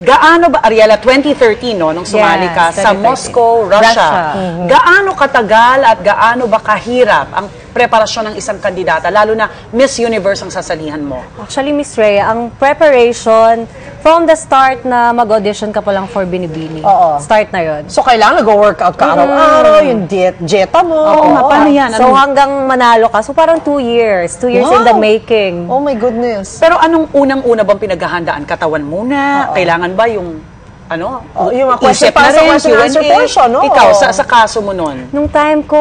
Gaano ba, Ariela, 2013, no, nung sumali ka sa 2013. Moscow, Russia. Gaano katagal at gaano ba kahirap ang preparasyon ng isang kandidata, lalo na Miss Universe ang sasalihan mo? Actually, Miss Rhea, ang preparation, from the start na mag-audition ka pa lang for Binibini. Start na yon. So, kailangan nag-workout ka araw-araw, yung dieta mo. Oo nga, paano yan? So, hanggang manalo ka. So, parang 2 years. 2 years in the making. Oh my goodness. Pero anong unang-una bang pinaghahandaan? Katawan muna? Kailangan ba yung, ano, yung mga question isip na pa sa rin, question answer Q&A? portion, no? Ikaw, sa kaso mo nun? Nung time ko,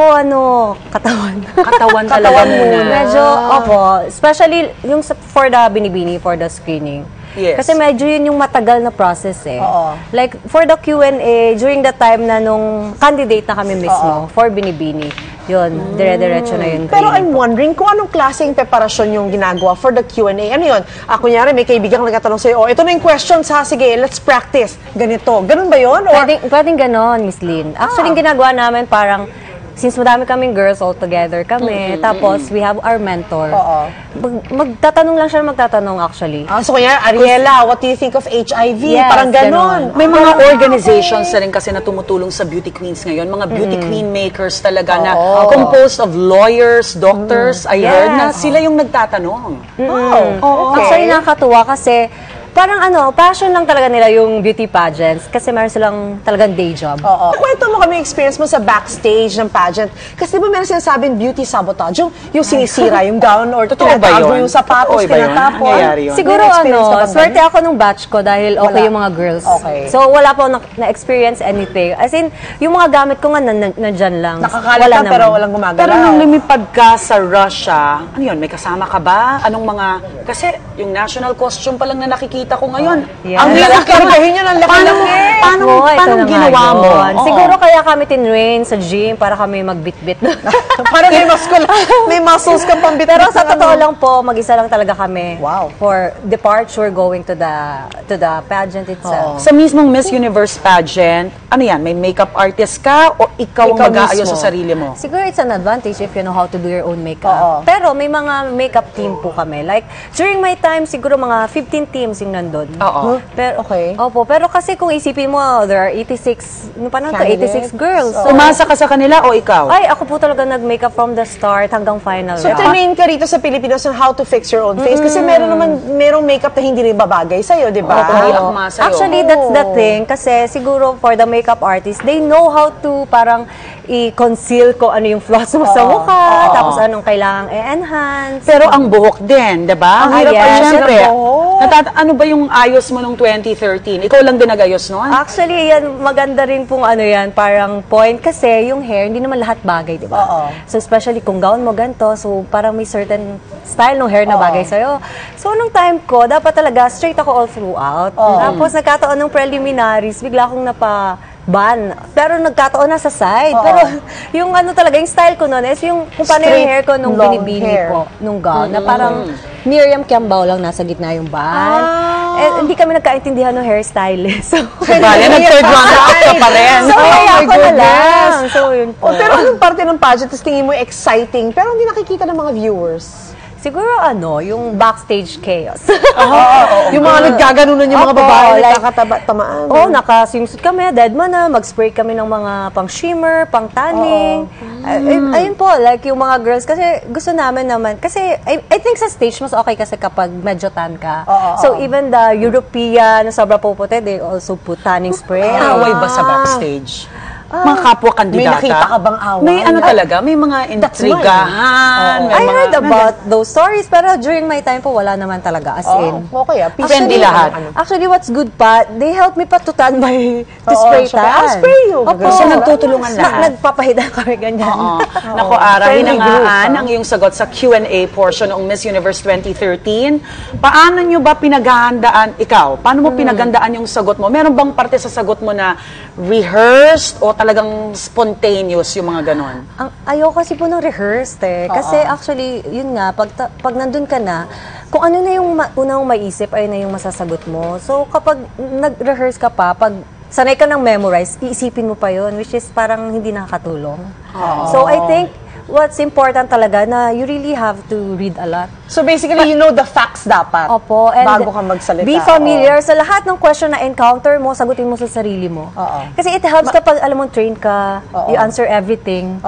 katawan. Katawan talaga muna. Medyo, especially yung for the Binibini, for the screening. Yes. Kasi medyo yun yung matagal na process eh. Like, for the Q&A, during the time na nung candidate na kami mismo, for Binibini, yun, dire-diretso na yun. Pero I'm wondering kung anong klaseng preparasyon yung ginagawa for the Q&A. Ano yun? Kunyari, may kaibigan nagtatanong sa'yo, ito na yung questions ha, sige, let's practice. Ganito. Ganun ba yun? Or... Pwedeng ganon, Miss Lynn. Actually, yung ginagawa namin parang, since madami kaming girls all together kami, tapos we have our mentor. Magtatanong lang siya magtatanong actually. So kanya, Ariela, what do you think of HIV? Yes, Parang ganon. May mga organizations na rin kasi na tumutulong sa beauty queens ngayon, mga beauty queen makers talaga na composed of lawyers, doctors. I heard na sila yung nagtatanong. Actually, nakakatuwa kasi parang passion lang talaga nila yung beauty pageants kasi meron silang talagang day job. Kwento mo kami experience mo sa backstage ng pageant. Kasi diba meron sinasabing beauty sabotage, yung sinisira yung gown or tinatago yung sapatos, tinatapon. Siguro swerte ako nung batch ko dahil okay yung mga girls. So wala pa na-experience anything. As in, yung mga gamit ko nga nandyan lang. Nakakalat lang pero walang gumagalaw. Pero nung lumipad ka sa Russia, ano yun, may kasama ka ba? Anong mga, kasi yung national costume pa lang na nakikita ko ngayon. Ang hirap kargahin yun, ang laki-laki. Paano ginawa mo? Siguro kaya kami tinrain sa gym para kami magbitbit. Para may muscles kang pambit. Pero sa totoo lang po, mag-isa lang talaga kami. Wow. For departure, going to the pageant itself. Sa mismong Miss Universe pageant, ano yan, may makeup artist ka o ikaw ang mag-aayos sa sarili mo? Siguro it's an advantage if you know how to do your own makeup. Pero may mga makeup team po kami. Like, during my time, siguro mga 15 teams yung nandun. Pero, pero kasi kung isipin mo, there are 86, no paano to, 86 girls. So, umasa ka sa kanila o ikaw? Ay, ako po talaga nag-makeup from the start hanggang final. So, train ka rito sa Pilipinas on how to fix your own face. Kasi merong makeup na hindi rin babagay sa'yo, di ba? Actually, that's the thing. Kasi siguro for the makeup artist, they know how to parang i-conceal ko ano yung flaws mo sa mukha, tapos anong kailangang i-enhance. Pero ang buhok din, di ba? Ang hirap pa siyempre. Ano ba yung ayos mo nung 2013? Ikaw lang din nag-ayos noon? Actually, yan, maganda rin pong parang point kasi yung hair, hindi naman lahat bagay, di ba? So, especially kung gown mo ganito, so parang may certain style ng hair na bagay sa'yo. So, nung time ko, dapat talaga straight ako all throughout. Tapos, nagkataon ng preliminaries, bigla akong ban. Pero nagkataon na sa side. Pero yung talaga, yung style ko noon is yung kung paano yung hair ko nung binibini po, nung gown, na parang Miriam Kiambao lang nasa gitna yung ban. Eh, hindi kami nagkaintindihan ng hairstylist. So, nag-third round ka pa rin. So, kaya ako na lang. So, yun po. Pero anong parte ng pageant, tapos tingin mo exciting, pero hindi nakikita ng mga viewers? Siguro yung backstage chaos. Yung mga nagkaganunan yung mga babae, nagkakatamaan. Naka-swimsuit kami, dead man na, mag-spray kami ng mga pang-shimmer, pang-tanning. Ayun po, like yung mga girls, kasi gusto namin naman, kasi I think sa stage, mas okay kasi kapag medyo tan ka. So even the European, sobrang puputi, they also put tanning spray. Away ba sa backstage? Mga kapwa-kandidata? May nakita ka bang away? May talaga, may mga intrigahan. I heard about those stories, pero during my time po, wala naman talaga, as in. Okay, friendly lahat. Actually, what's good pa, they help me pa to tan to spray tan. I'll spray you. So, nagtutulungan lahat. Nagpapahida kami ganyan. Naku, Ara, hinangaan ang iyong sagot sa Q&A portion ng Miss Universe 2013. Paano nyo ba pinaghahandaan, ikaw, paano mo pinaghandaan yung sagot mo? Meron bang parte sa sagot mo na rehearsed o talagang spontaneous yung mga ganon? Ayaw kasi po ng rehearsed eh. Kasi actually, yun nga, pag nandun ka na, kung ano na yung unang maisip, ay na yung masasagot mo. So, kapag nag-rehearse ka pa, pag sanay ka ng memorize, iisipin mo pa yun, which is parang hindi nakakatulong. So, I think, what's important talaga na you really have to read a lot. So basically, you know the facts dapat. Opo. And bago ka magsalita. Be familiar sa lahat ng question na encounter mo, sagutin mo sa sarili mo. Kasi it helps kapag alam mo train ka, you answer everything.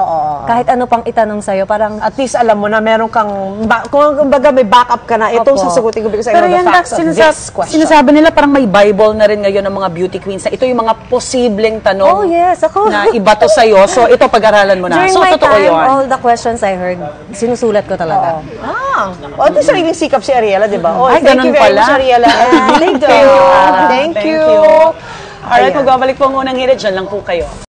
Kahit ano pang itanong sa'yo, parang At least alam mo na meron kang, kung kumbaga may backup ka na, itong sasagutin ko because I know the facts of this question. Sinasabi nila parang may Bible na rin ngayon ng mga beauty queens na ito yung mga posibleng tanong na iba to sa'yo. So ito pag-aralan mo na. during So my totoo time, yun. all the questions I heard, sinusulat ko talaga. O, ito sariling sikap si Ariela, di ba? Ay, Thank you ganun very pala. much, Ariela. Thank you. Thank you. Alright, Ayan. magbabalik po ngunang hirit. Diyan lang po kayo.